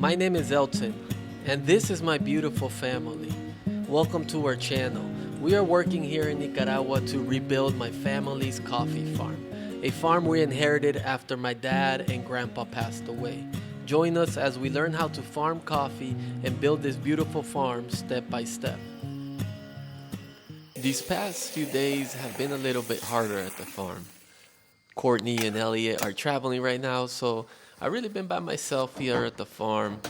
My name is Elton, and this is my beautiful family. Welcome to our channel. We are working here in Nicaragua to rebuild my family's coffee farm, a farm we inherited after my dad and grandpa passed away. Join us as we learn how to farm coffee and build this beautiful farm step by step. These past few days have been a little bit harder at the farm. Courtney and Elliot are traveling right now, so I've really been by myself here at the farm,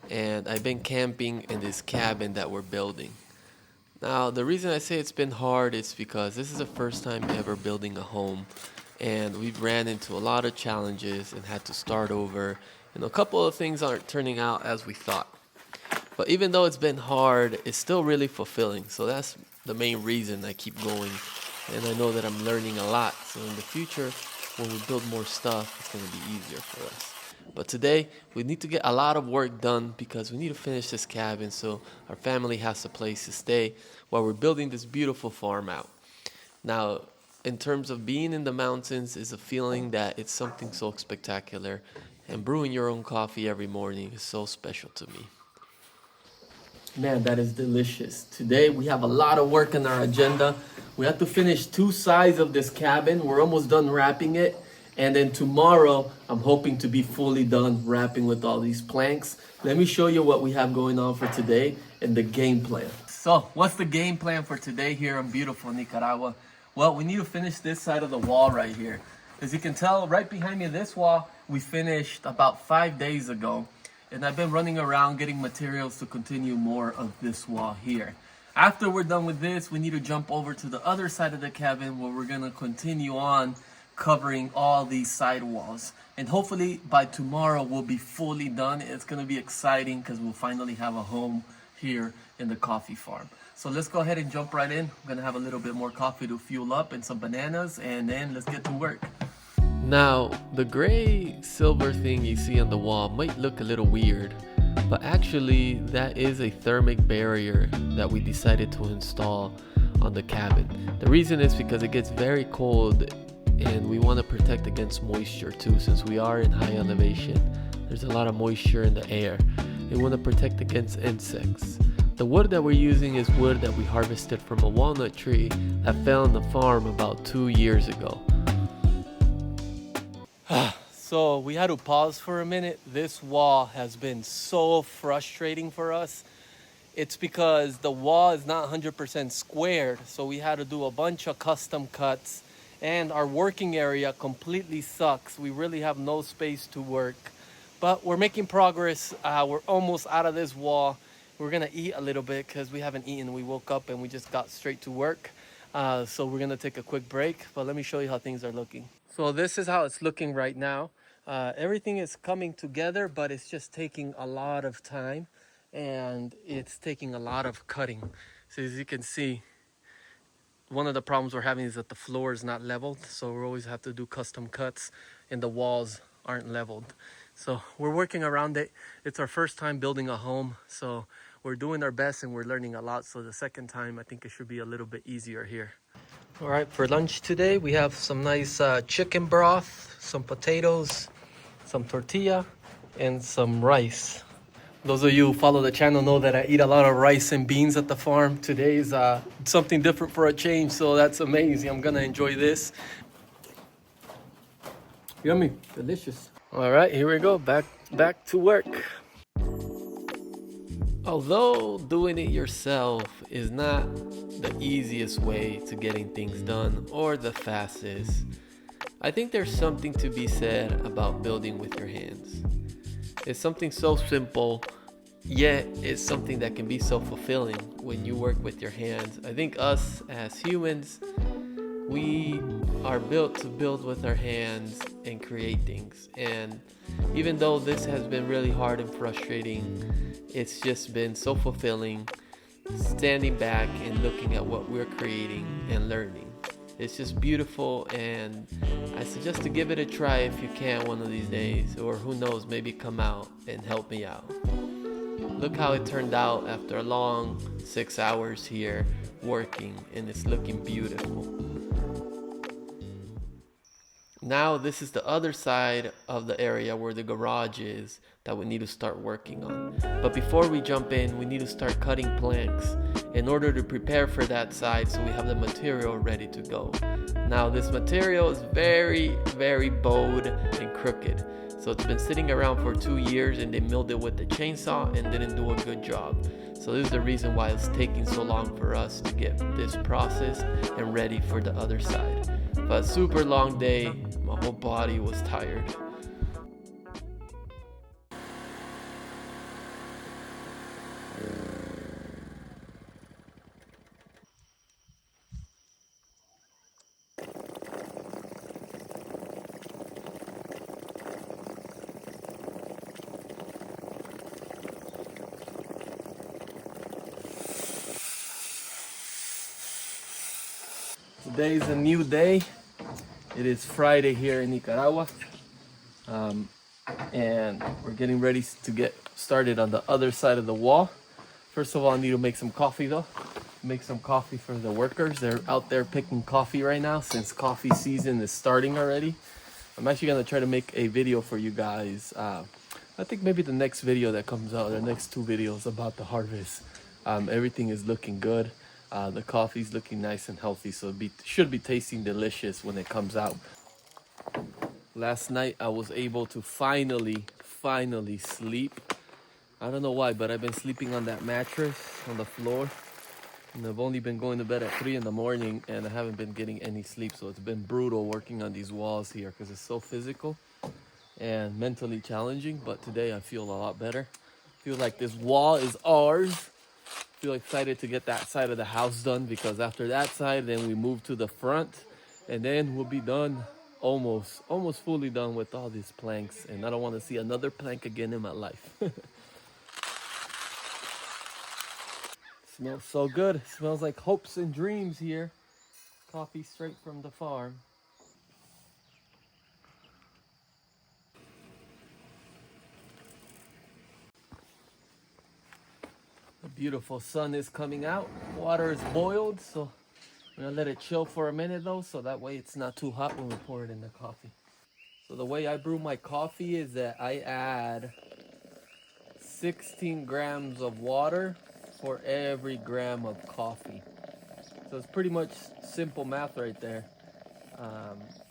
and I've been camping in this cabin that we're building. Now, the reason I say it's been hard is because this is the first time ever building a home, and we've ran into a lot of challenges and had to start over, and a couple of things aren't turning out as we thought. But even though it's been hard, it's still really fulfilling. So that's the main reason I keep going. And I know that I'm learning a lot. So in the future, when we build more stuff, it's going to be easier for us. But today, we need to get a lot of work done because we need to finish this cabin so our family has a place to stay while we're building this beautiful farm out. Now, in terms of being in the mountains is a feeling that it's something so spectacular. And brewing your own coffee every morning is so special to me. Man, that is delicious. Today we have a lot of work on our agenda. We have to finish 2 sides of this cabin. We're almost done wrapping it. And then tomorrow, I'm hoping to be fully done wrapping with all these planks. Let me show you what we have going on for today and the game plan. So, what's the game plan for today here in beautiful Nicaragua? Well, we need to finish this side of the wall right here. As you can tell, right behind me, this wall, we finished about 5 days ago. And I've been running around getting materials to continue more of this wall here. After we're done with this, we need to jump over to the other side of the cabin where we're gonna continue on covering all these side walls. And hopefully by tomorrow we'll be fully done. It's gonna be exciting because we'll finally have a home here in the coffee farm. So let's go ahead and jump right in. I'm gonna have a little bit more coffee to fuel up and some bananas, and then let's get to work. Now, the gray silver thing you see on the wall might look a little weird, but actually that is a thermic barrier that we decided to install on the cabin. The reason is because it gets very cold and we want to protect against moisture too, since we are in high elevation. There's a lot of moisture in the air. We want to protect against insects. The wood that we're using is wood that we harvested from a walnut tree that fell on the farm about 2 years ago. So we had to pause for a minute. This wall has been so frustrating for us. It's because the wall is not 100% squared, so we had to do a bunch of custom cuts, and our working area completely sucks. We really have no space to work, but we're making progress. We're almost out of this wall. We're gonna eat a little bit because we haven't eaten. We woke up and we just got straight to work. So we're gonna take a quick break, but let me show you how things are looking. So this is how it's looking right now. Everything is coming together, but it's just taking a lot of time and it's taking a lot of cutting. So as you can see, one of the problems we're having is that the floor is not leveled. So we always have to do custom cuts and the walls aren't leveled. So we're working around it. It's our first time building a home. So we're doing our best and we're learning a lot. So the second time, I think it should be a little bit easier here. All right, for lunch today, we have some nice chicken broth, some potatoes, some tortilla, and some rice. Those of you who follow the channel know that I eat a lot of rice and beans at the farm. Today is something different for a change, so that's amazing. I'm gonna enjoy this. Yummy, delicious. All right, here we go, back to work. Although doing it yourself is not the easiest way to getting things done or the fastest, I think there's something to be said about building with your hands. It's something so simple, yet it's something that can be so fulfilling when you work with your hands. I think us as humans, we are built to build with our hands and create things. And even though this has been really hard and frustrating, it's just been so fulfilling standing back and looking at what we're creating and learning. It's just beautiful, and I suggest to give it a try if you can one of these days, or who knows, maybe come out and help me out. Look how it turned out after a long 6 hours here working, and it's looking beautiful. Now this is the other side of the area where the garage is that we need to start working on. But before we jump in, we need to start cutting planks in order to prepare for that side so we have the material ready to go. Now this material is very, very bowed and crooked. So it's been sitting around for 2 years and they milled it with the chainsaw and didn't do a good job. So this is the reason why it's taking so long for us to get this processed and ready for the other side. But super long day, my whole body was tired. Today is a new day. It is Friday here in Nicaragua. And we're getting ready to get started on the other side of the wall. First of all, I need to make some coffee though. Make some coffee for the workers. They're out there picking coffee right now since coffee season is starting already. I'm actually gonna try to make a video for you guys. I think maybe the next video that comes out, the next 2 videos about the harvest. Everything is looking good. The coffee's looking nice and healthy, so it should be tasting delicious when it comes out. Last night I was able to finally sleep. I don't know why, but I've been sleeping on that mattress on the floor. And I've only been going to bed at 3 in the morning and I haven't been getting any sleep. So it's been brutal working on these walls here because it's so physical and mentally challenging. But today I feel a lot better. I feel like this wall is ours. Feel excited to get that side of the house done because after that side, then we move to the front and then we'll be done, almost fully done with all these planks. And I don't want to see another plank again in my life. Smells so good. It smells like hopes and dreams here. Coffee straight from the farm. The beautiful sun is coming out. Water is boiled, so I'm gonna let it chill for a minute though, so that way it's not too hot when we pour it in the coffee. So the way I brew my coffee is that I add 16 grams of water for every gram of coffee. So it's pretty much simple math right there.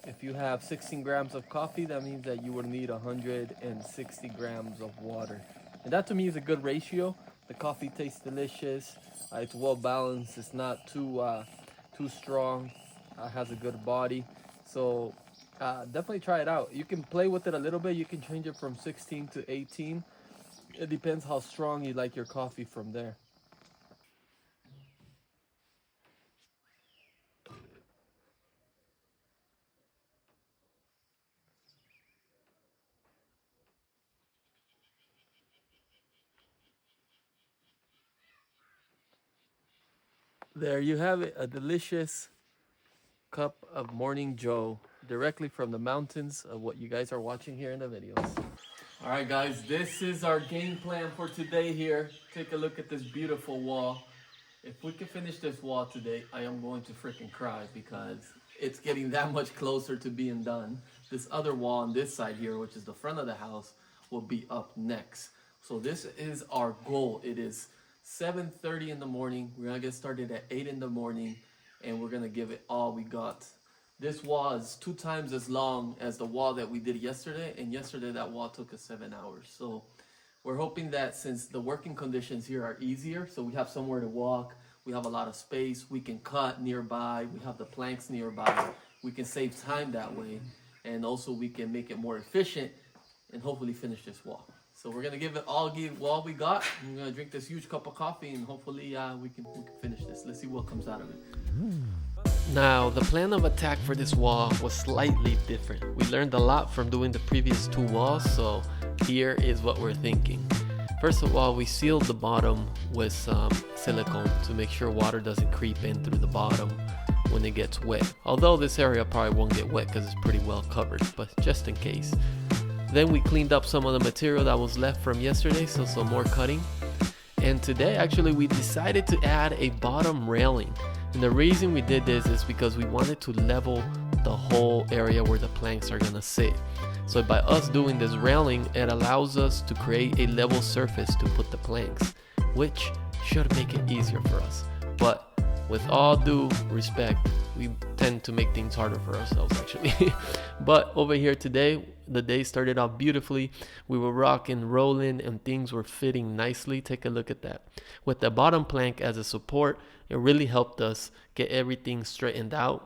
If you have 16 grams of coffee, that means that you would need 160 grams of water. And that to me is a good ratio. The coffee tastes delicious. It's well balanced. It's not too strong. Has a good body. So definitely try it out. You can play with it a little bit. You can change it from 16 to 18. It depends how strong you like your coffee from there. There you have it, a delicious cup of Morning Joe directly from the mountains of what you guys are watching here in the videos. All right, guys, this is our game plan for today here. Take a look at this beautiful wall. If we can finish this wall today, I am going to freaking cry because it's getting that much closer to being done. This other wall on this side here, which is the front of the house, will be up next. So this is our goal. It is 7:30 in the morning. We're gonna get started at 8 in the morning and we're gonna give it all we got. This wall is 2 times as long as the wall that we did yesterday, and yesterday that wall took us 7 hours. So we're hoping that since the working conditions here are easier, so we have somewhere to walk, we have a lot of space, we can cut nearby, we have the planks nearby, we can save time that way, and also we can make it more efficient and hopefully finish this wall. So we're gonna give it all we got. I'm gonna drink this huge cup of coffee and hopefully we can finish this. Let's see what comes out of it. Now, the plan of attack for this wall was slightly different. We learned a lot from doing the previous 2 walls, so here is what we're thinking. First of all, we sealed the bottom with some silicone to make sure water doesn't creep in through the bottom when it gets wet. Although this area probably won't get wet because it's pretty well covered, but just in case. Then we cleaned up some of the material that was left from yesterday, so some more cutting. And today, actually, we decided to add a bottom railing. And the reason we did this is because we wanted to level the whole area where the planks are gonna sit. So by us doing this railing, it allows us to create a level surface to put the planks, which should make it easier for us. But with all due respect, we tend to make things harder for ourselves actually. But over here today, the day started off beautifully. We were rocking, rolling, and things were fitting nicely. Take a look at that. With the bottom plank as a support, it really helped us get everything straightened out.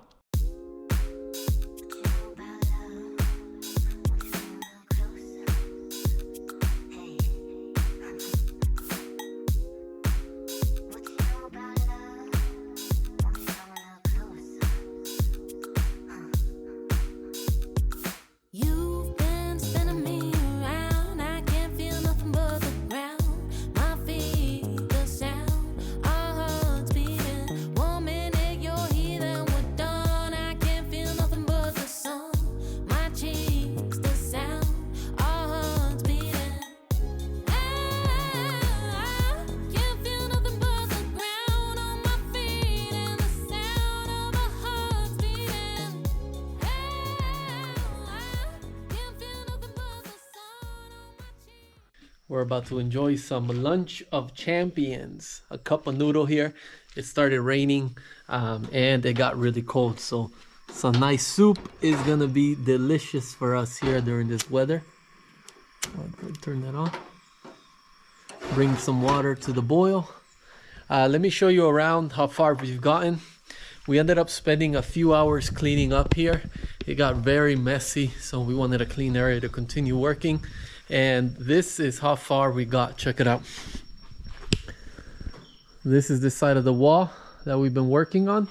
We're about to enjoy some lunch of champions. A cup of noodle here. It started raining and it got really cold. So some nice soup is gonna be delicious for us here during this weather. I'll turn that on. Bring some water to the boil. Let me show you around how far we've gotten. We ended up spending a few hours cleaning up here. It got very messy, so we wanted a clean area to continue working. And this is how far we got. Check it out. This is the side of the wall that we've been working on.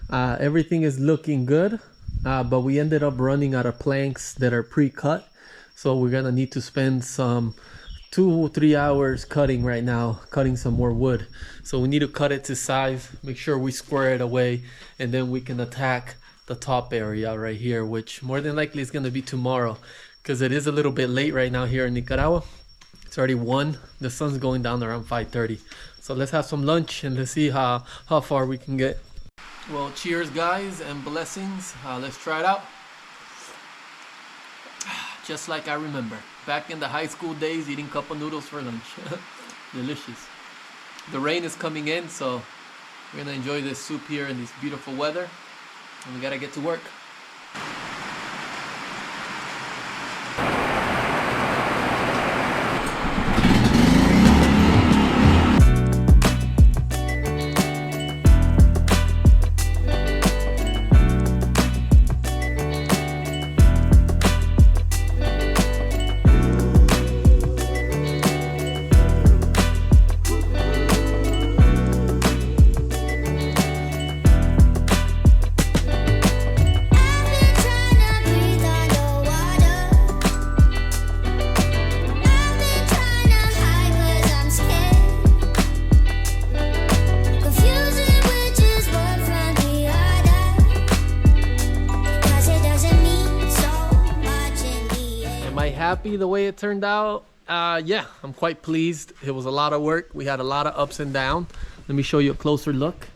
Everything is looking good, but we ended up running out of planks that are pre-cut. So we're gonna need to spend some 2 or 3 hours cutting right now, cutting some more wood. So we need to cut it to size, make sure we square it away, and then we can attack the top area right here, which more than likely is gonna be tomorrow, because it is a little bit late right now here in Nicaragua. It's already 1. The sun's going down around 5:30. So let's have some lunch and let's see how far we can get. Well, cheers guys and blessings. Let's try it out. Just like I remember, back in the high school days, eating cup of noodles for lunch. Delicious. The rain is coming in, so we're gonna enjoy this soup here in this beautiful weather. And we gotta get to work. Happy the way it turned out? Yeah, I'm quite pleased. It was a lot of work. We had a lot of ups and downs. Let me show you a closer look.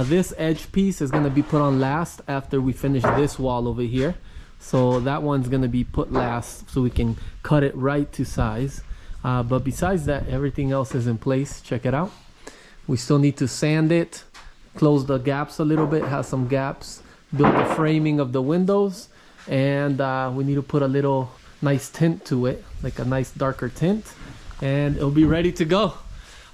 This edge piece is going to be put on last after we finish this wall over here. So that one's going to be put last so we can cut it right to size. But besides that, everything else is in place. Check it out. We still need to sand it, close the gaps a little bit, have some gaps, build the framing of the windows, and we need to put a little nice tint to it, like a nice darker tint, and it'll be ready to go.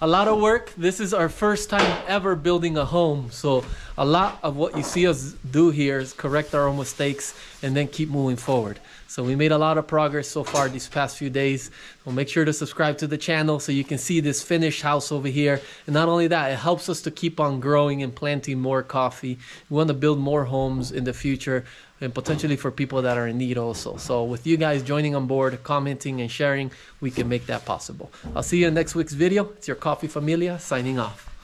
A lot of work. This is our first time ever building a home, so a lot of what you see us do here is correct our own mistakes and then keep moving forward. So we made a lot of progress so far these past few days. Well, make sure to subscribe to the channel so you can see this finished house over here. And not only that, it helps us to keep on growing and planting more coffee. We want to build more homes in the future, and potentially for people that are in need also. So with you guys joining on board, commenting and sharing, we can make that possible. I'll see you in next week's video. It's your Coffee Familia signing off.